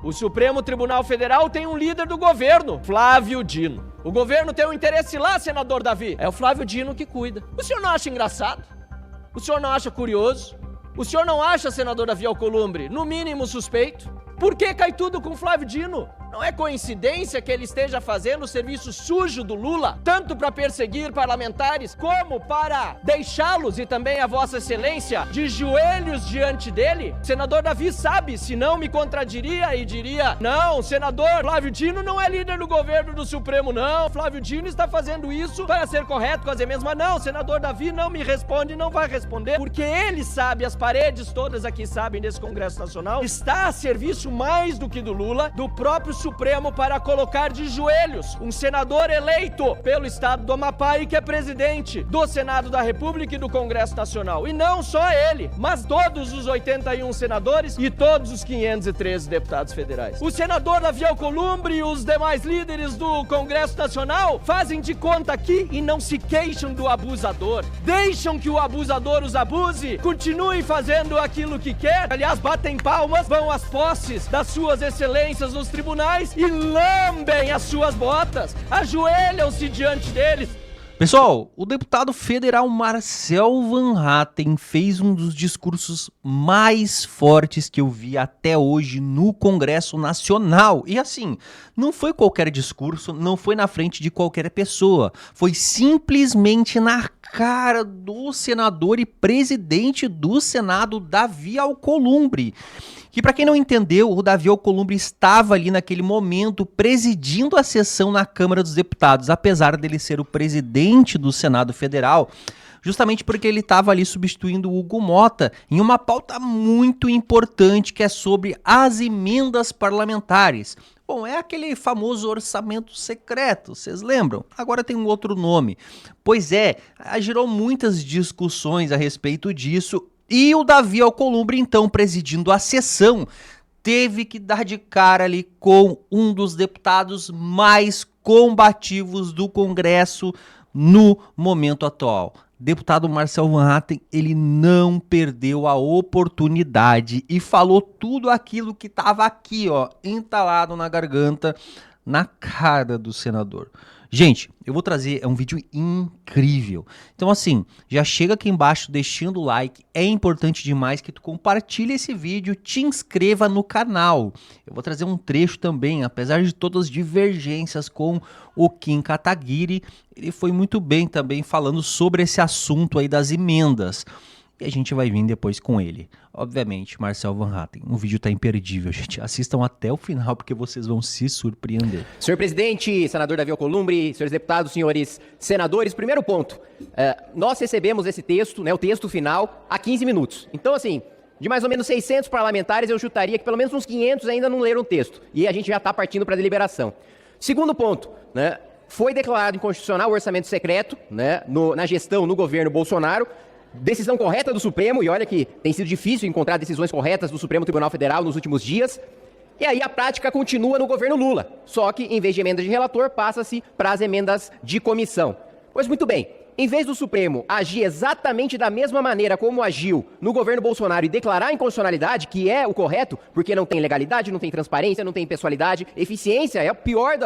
O Supremo Tribunal Federal tem um líder do governo, Flávio Dino. O governo tem um interesse lá, senador Davi. É o Flávio Dino que cuida. O senhor não acha engraçado? O senhor não acha curioso? O senhor não acha, senador Davi Alcolumbre, no mínimo suspeito? Por que cai tudo com Flávio Dino? Não é coincidência que ele esteja fazendo o serviço sujo do Lula, tanto para perseguir parlamentares, como para deixá-los, e também a Vossa Excelência, de joelhos diante dele? O senador Davi sabe, se não me contradiria e diria: não, senador, Flávio Dino não é líder do governo do Supremo, não. Flávio Dino está fazendo isso para ser correto com as emendas. Mas não, senador Davi não me responde, não vai responder, porque ele sabe, as paredes todas aqui sabem desse Congresso Nacional, está a serviço mais do que do Lula, do próprio Supremo, para colocar de joelhos um senador eleito pelo estado do Amapá e que é presidente do Senado da República e do Congresso Nacional. E não só ele, mas todos os 81 senadores e todos os 513 deputados federais. O senador Davi Alcolumbre e os demais líderes do Congresso Nacional fazem de conta aqui e não se queixam do abusador. Deixam que o abusador os abuse, continuem fazendo aquilo que quer. Aliás, batem palmas, vão às posses das suas excelências nos tribunais e lambem as suas botas, ajoelham-se diante deles. Pessoal, o deputado federal Marcel Van Hatten fez um dos discursos mais fortes que eu vi até hoje no Congresso Nacional. E assim, não foi qualquer discurso, não foi na frente de qualquer pessoa, foi simplesmente na cara do senador e presidente do Senado, Davi Alcolumbre. Que, para quem não entendeu, o Davi Alcolumbre estava ali naquele momento presidindo a sessão na Câmara dos Deputados, apesar dele ser o presidente do Senado Federal, justamente porque ele estava ali substituindo o Hugo Mota em uma pauta muito importante, que é sobre as emendas parlamentares. Bom, é aquele famoso orçamento secreto, vocês lembram? Agora tem um outro nome. Pois é, gerou muitas discussões a respeito disso. E o Davi Alcolumbre, então, presidindo a sessão, teve que dar de cara ali com um dos deputados mais combativos do Congresso no momento atual. Deputado Marcel Van Hatten, ele não perdeu a oportunidade e falou tudo aquilo que estava aqui, ó, entalado na garganta, na cara do senador. Gente, eu vou trazer, é um vídeo incrível. Então assim, já chega aqui embaixo deixando o like, é importante demais que tu compartilhe esse vídeo, te inscreva no canal. Eu vou trazer um trecho também, apesar de todas as divergências com o Kim Kataguiri, ele foi muito bem também falando sobre esse assunto aí das emendas. E a gente vai vir depois com ele. Obviamente, Marcel Van Hatten. O vídeo tá imperdível, gente. Assistam até o final, porque vocês vão se surpreender. Senhor presidente, senador Davi Alcolumbre, senhores deputados, senhores senadores, primeiro ponto. Nós recebemos esse texto, né, o texto final, há 15 minutos. Então, assim, de mais ou menos 600 parlamentares, eu chutaria que pelo menos uns 500 ainda não leram o texto. E a gente já está partindo para a deliberação. Segundo ponto, né, foi declarado inconstitucional o orçamento secreto, né, na gestão, no governo Bolsonaro. Decisão correta do Supremo, e olha que tem sido difícil encontrar decisões corretas do Supremo Tribunal Federal nos últimos dias. E aí a prática continua no governo Lula, só que em vez de emenda de relator, passa-se para as emendas de comissão. Pois muito bem, em vez do Supremo agir exatamente da mesma maneira como agiu no governo Bolsonaro e declarar a inconstitucionalidade, que é o correto, porque não tem legalidade, não tem transparência, não tem pessoalidade, eficiência é o pior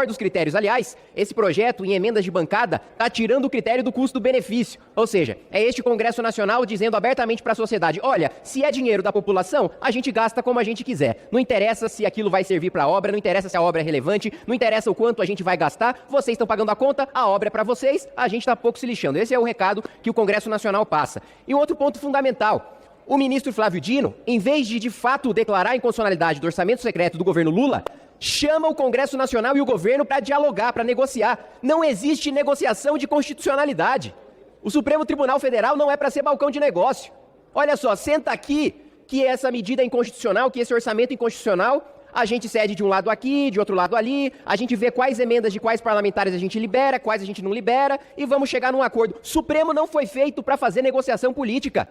dos critérios. Aliás, esse projeto em emendas de bancada está tirando o critério do custo-benefício. Ou seja, é este Congresso Nacional dizendo abertamente para a sociedade: olha, se é dinheiro da população, a gente gasta como a gente quiser. Não interessa se aquilo vai servir para a obra, não interessa se a obra é relevante, não interessa o quanto a gente vai gastar, vocês estão pagando a conta, a obra é para vocês, a gente está pouco se lixando. Esse é o recado que o Congresso Nacional passa. E um outro ponto fundamental: o ministro Flávio Dino, em vez de fato declarar a inconstitucionalidade do orçamento secreto do governo Lula, chama o Congresso Nacional e o governo para dialogar, para negociar. Não existe negociação de constitucionalidade. O Supremo Tribunal Federal não é para ser balcão de negócio. Olha só, senta aqui que essa medida é inconstitucional, que esse orçamento é inconstitucional. A gente cede de um lado aqui, de outro lado ali, a gente vê quais emendas de quais parlamentares a gente libera, quais a gente não libera, e vamos chegar num acordo. Supremo não foi feito para fazer negociação política.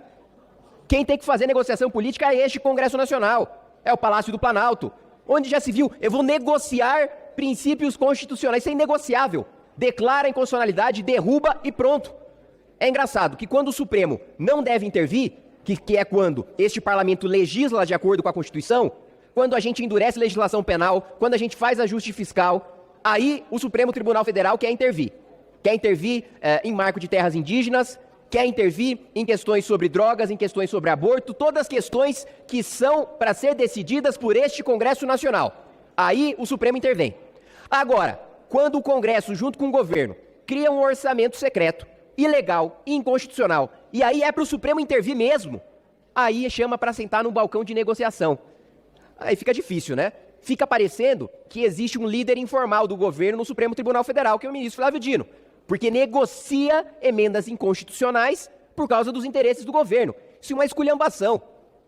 Quem tem que fazer negociação política é este Congresso Nacional, é o Palácio do Planalto, onde já se viu: eu vou negociar princípios constitucionais, isso é inegociável. Declara a inconstitucionalidade, derruba e pronto. É engraçado que quando o Supremo não deve intervir, que é quando este parlamento legisla de acordo com a Constituição, quando a gente endurece legislação penal, quando a gente faz ajuste fiscal, aí o Supremo Tribunal Federal quer intervir. Quer intervir em marco de terras indígenas, quer intervir em questões sobre drogas, em questões sobre aborto, todas as questões que são para ser decididas por este Congresso Nacional. Aí o Supremo intervém. Agora, quando o Congresso, junto com o governo, cria um orçamento secreto, ilegal, inconstitucional, e aí é para o Supremo intervir mesmo, aí chama para sentar num balcão de negociação. Aí fica difícil, né? Fica parecendo que existe um líder informal do governo no Supremo Tribunal Federal, que é o ministro Flávio Dino, porque negocia emendas inconstitucionais por causa dos interesses do governo. Isso é uma esculhambação.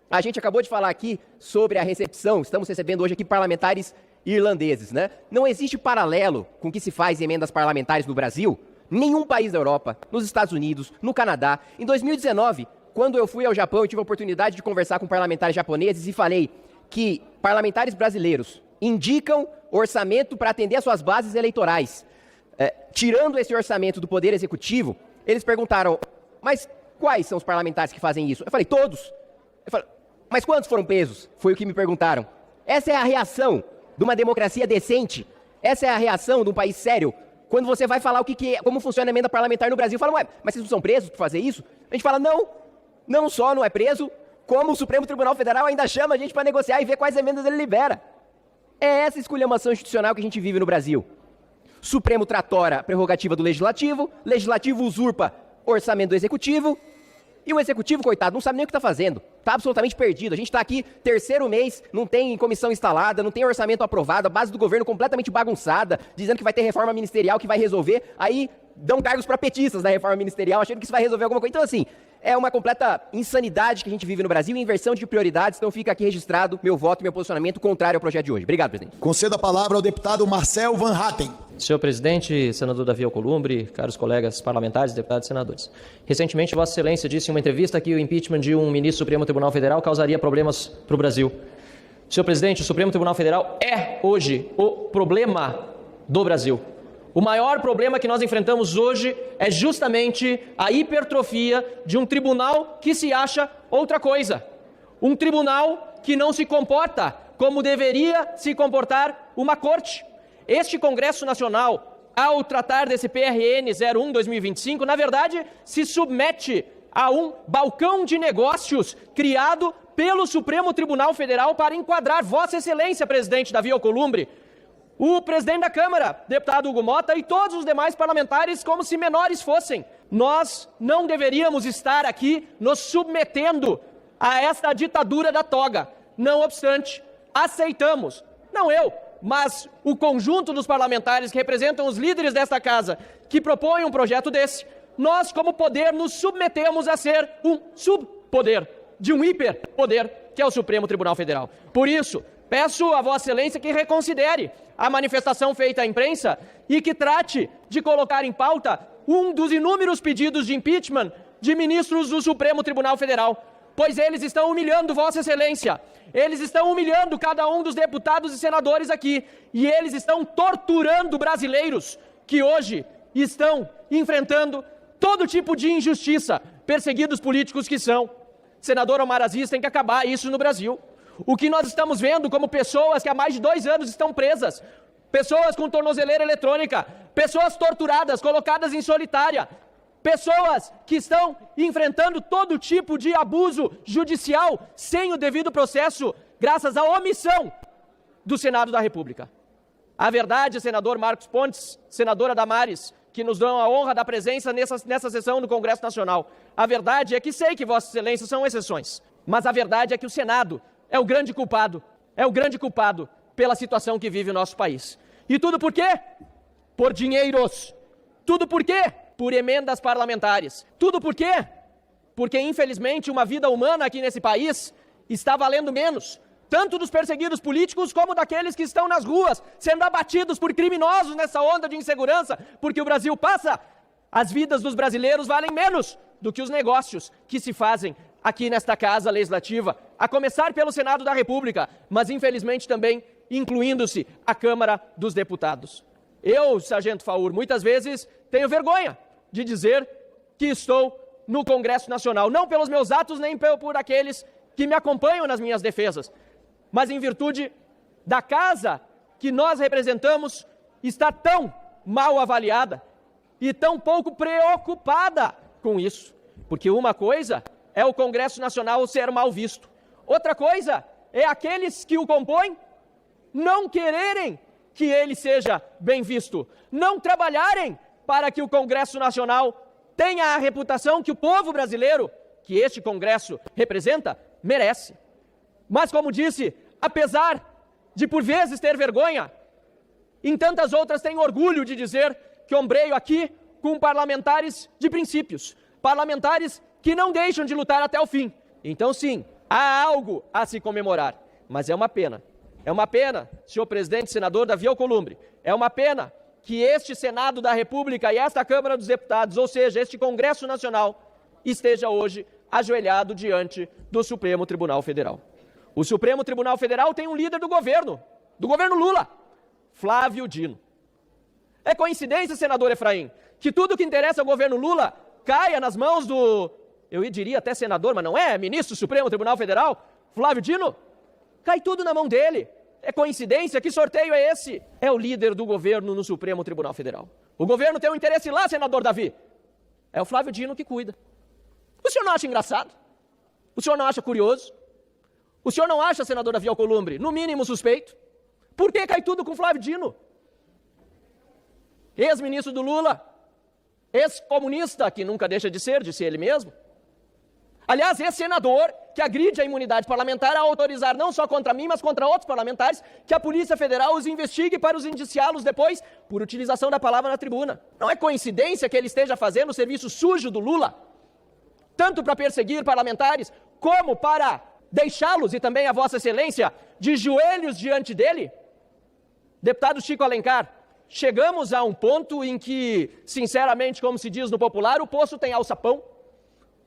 A gente acabou de falar aqui sobre a recepção, estamos recebendo hoje aqui parlamentares irlandeses, né? Não existe paralelo com o que se faz em emendas parlamentares no Brasil, nenhum país da Europa, nos Estados Unidos, no Canadá. Em 2019, quando eu fui ao Japão, eu tive a oportunidade de conversar com parlamentares japoneses e falei que parlamentares brasileiros indicam orçamento para atender às suas bases eleitorais. Tirando esse orçamento do Poder Executivo, eles perguntaram, mas quais são os parlamentares que fazem isso? Eu falei, todos. Eu falei, mas quantos foram presos? Foi o que me perguntaram. Essa é a reação de uma democracia decente? Essa é a reação de um país sério? Quando você vai falar como funciona a emenda parlamentar no Brasil, fala, ué, mas vocês não são presos por fazer isso? A gente fala, não só não é preso, como o Supremo Tribunal Federal ainda chama a gente para negociar e ver quais emendas ele libera. É essa esculhambação institucional que a gente vive no Brasil. Supremo tratora a prerrogativa do Legislativo, Legislativo usurpa o orçamento do Executivo, e o Executivo, coitado, não sabe nem o que está fazendo. Está absolutamente perdido. A gente está aqui, terceiro mês, não tem comissão instalada, não tem orçamento aprovado, a base do governo completamente bagunçada, dizendo que vai ter reforma ministerial que vai resolver, aí dão cargos para petistas da reforma ministerial, achando que isso vai resolver alguma coisa. Então, assim, é uma completa insanidade que a gente vive no Brasil, inversão de prioridades. Então fica aqui registrado meu voto e meu posicionamento contrário ao projeto de hoje. Obrigado, presidente. Concedo a palavra ao deputado Marcel Van Hatten. Senhor presidente, senador Davi Alcolumbre, caros colegas parlamentares, deputados e senadores. Recentemente, Vossa Excelência disse em uma entrevista que o impeachment de um ministro do Supremo Tribunal Federal causaria problemas para o Brasil. Senhor presidente, o Supremo Tribunal Federal é hoje o problema do Brasil. O maior problema que nós enfrentamos hoje é justamente a hipertrofia de um tribunal que se acha outra coisa. Um tribunal que não se comporta como deveria se comportar uma corte. Este Congresso Nacional, ao tratar desse PRN 01-2025, na verdade, se submete a um balcão de negócios criado pelo Supremo Tribunal Federal para enquadrar Vossa Excelência, presidente Davi Alcolumbre, o presidente da Câmara, deputado Hugo Mota, e todos os demais parlamentares como se menores fossem. Nós não deveríamos estar aqui nos submetendo a esta ditadura da toga. Não obstante, aceitamos, não eu, mas o conjunto dos parlamentares que representam os líderes desta casa, que propõem um projeto desse, nós, como poder, nos submetemos a ser um subpoder de um hiperpoder, que é o Supremo Tribunal Federal. Por isso, peço a Vossa Excelência que reconsidere a manifestação feita à imprensa e que trate de colocar em pauta um dos inúmeros pedidos de impeachment de ministros do Supremo Tribunal Federal, pois eles estão humilhando Vossa Excelência, eles estão humilhando cada um dos deputados e senadores aqui, e eles estão torturando brasileiros que hoje estão enfrentando todo tipo de injustiça, perseguidos políticos que são. Senador Omar Aziz, tem que acabar isso no Brasil. O que nós estamos vendo como pessoas que há mais de 2 anos estão presas, pessoas com tornozeleira eletrônica, pessoas torturadas, colocadas em solitária, pessoas que estão enfrentando todo tipo de abuso judicial sem o devido processo, graças à omissão do Senado da República. A verdade, senador Marcos Pontes, senadora Damares, que nos dão a honra da presença nessa sessão do Congresso Nacional, a verdade é que sei que Vossa Excelência são exceções, mas a verdade é que o Senado é o grande culpado pela situação que vive o nosso país. E tudo por quê? Por dinheiros. Tudo por quê? Por emendas parlamentares. Tudo por quê? Porque, infelizmente, uma vida humana aqui nesse país está valendo menos, tanto dos perseguidos políticos como daqueles que estão nas ruas, sendo abatidos por criminosos nessa onda de insegurança, porque o Brasil passa, as vidas dos brasileiros valem menos do que os negócios que se fazem aqui nesta Casa Legislativa, a começar pelo Senado da República, mas infelizmente também incluindo-se a Câmara dos Deputados. Eu, Sargento Faur, muitas vezes tenho vergonha de dizer que estou no Congresso Nacional, não pelos meus atos nem por aqueles que me acompanham nas minhas defesas, mas em virtude da casa que nós representamos está tão mal avaliada e tão pouco preocupada com isso. Porque uma coisa é o Congresso Nacional ser mal visto, outra coisa é aqueles que o compõem não quererem que ele seja bem visto, não trabalharem para que o Congresso Nacional tenha a reputação que o povo brasileiro, que este Congresso representa, merece. Mas, como disse, apesar de por vezes ter vergonha, em tantas outras tem orgulho de dizer que ombreio aqui com parlamentares de princípios, parlamentares que não deixam de lutar até o fim. Então, sim, há algo a se comemorar, mas é uma pena. É uma pena, senhor presidente, senador Davi Alcolumbre, é uma pena que este Senado da República e esta Câmara dos Deputados, ou seja, este Congresso Nacional, esteja hoje ajoelhado diante do Supremo Tribunal Federal. O Supremo Tribunal Federal tem um líder do governo Lula, Flávio Dino. É coincidência, senador Efraim, que tudo que interessa ao governo Lula caia nas mãos do, eu diria até senador, mas não é, ministro do Supremo Tribunal Federal, Flávio Dino? Cai tudo na mão dele. É coincidência? Que sorteio é esse? É o líder do governo no Supremo Tribunal Federal. O governo tem um interesse lá, senador Davi. É o Flávio Dino que cuida. O senhor não acha engraçado? O senhor não acha curioso? O senhor não acha, senador Davi Alcolumbre, no mínimo suspeito? Por que cai tudo com Flávio Dino? Ex-ministro do Lula, ex-comunista, que nunca deixa de ser, disse ele mesmo. Aliás, ex-senador que agride a imunidade parlamentar ao autorizar não só contra mim, mas contra outros parlamentares, que a Polícia Federal os investigue para os indiciá-los depois por utilização da palavra na tribuna. Não é coincidência que ele esteja fazendo o serviço sujo do Lula, tanto para perseguir parlamentares, como para deixá-los, e também a Vossa Excelência, de joelhos diante dele? Deputado Chico Alencar, chegamos a um ponto em que, sinceramente, como se diz no popular, o poço tem alçapão.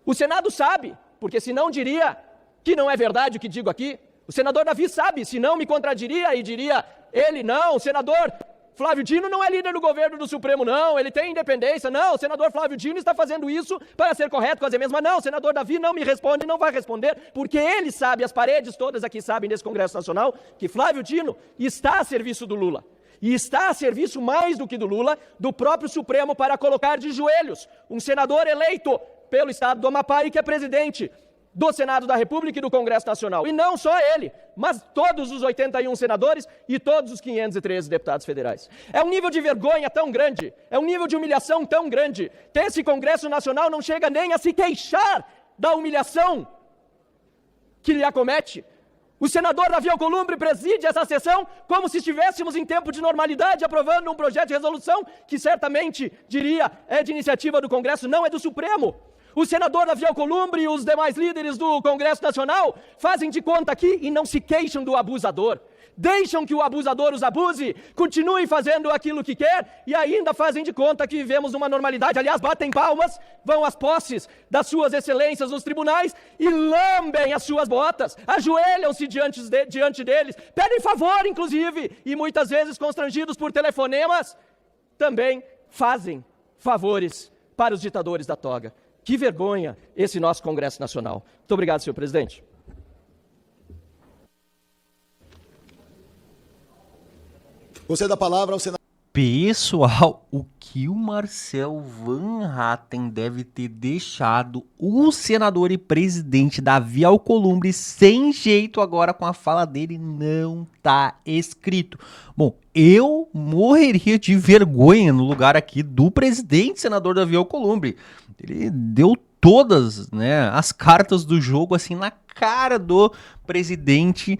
O Senado sabe, porque senão diria que não é verdade o que digo aqui. O senador Davi sabe, senão me contradiria e diria, ele não, o senador Flávio Dino não é líder do governo do Supremo, não, ele tem independência, não, o senador Flávio Dino está fazendo isso para ser correto com as emendas, mas não, o senador Davi não me responde, não vai responder, porque ele sabe, as paredes todas aqui sabem desse Congresso Nacional, que Flávio Dino está a serviço do Lula. E está a serviço mais do que do Lula, do próprio Supremo, para colocar de joelhos um senador eleito pelo Estado do Amapá e que é presidente do Senado da República e do Congresso Nacional. E não só ele, mas todos os 81 senadores e todos os 513 deputados federais. É um nível de vergonha tão grande, é um nível de humilhação tão grande, que esse Congresso Nacional não chega nem a se queixar da humilhação que lhe acomete. O senador Davi Alcolumbre preside essa sessão como se estivéssemos em tempo de normalidade, aprovando um projeto de resolução que certamente, diria, é de iniciativa do Congresso, não é do Supremo. O senador Davi Alcolumbre e os demais líderes do Congresso Nacional fazem de conta aqui e não se queixam do abusador. Deixam que o abusador os abuse, continuem fazendo aquilo que quer e ainda fazem de conta que vivemos numa normalidade. Aliás, batem palmas, vão às posses das suas excelências nos tribunais e lambem as suas botas, ajoelham-se diante deles, pedem favor, inclusive, e muitas vezes constrangidos por telefonemas, também fazem favores para os ditadores da toga. Que vergonha esse nosso Congresso Nacional. Muito obrigado, senhor presidente. Você dá a palavra ao senador. Pessoal, o que o Marcel Van Hatten deve ter deixado o senador e presidente Davi Alcolumbre sem jeito agora com a fala dele não tá escrito. Bom, eu morreria de vergonha no lugar aqui do presidente senador Davi Alcolumbre. Ele deu todas, né, as cartas do jogo assim na cara do presidente.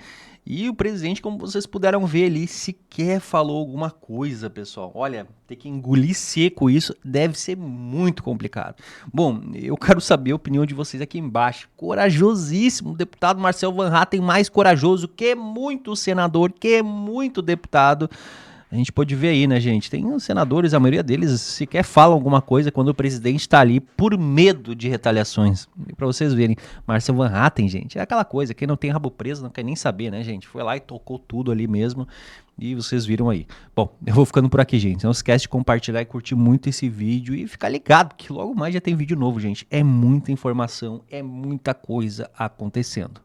E o presidente, como vocês puderam ver ali, sequer falou alguma coisa, pessoal. Olha, ter que engolir seco isso deve ser muito complicado. Bom, eu quero saber a opinião de vocês aqui embaixo. Corajosíssimo, o deputado Marcel Van Hatten, mais corajoso que muito senador, que muito deputado. A gente pode ver aí, né, gente? Tem os senadores, a maioria deles sequer falam alguma coisa quando o presidente está ali por medo de retaliações. E pra vocês verem, Marcel Van Hatten, gente, é aquela coisa, quem não tem rabo preso não quer nem saber, né, gente? Foi lá e tocou tudo ali mesmo e vocês viram aí. Bom, eu vou ficando por aqui, gente. Não esquece de compartilhar e curtir muito esse vídeo e ficar ligado, que logo mais já tem vídeo novo, gente. É muita informação, é muita coisa acontecendo.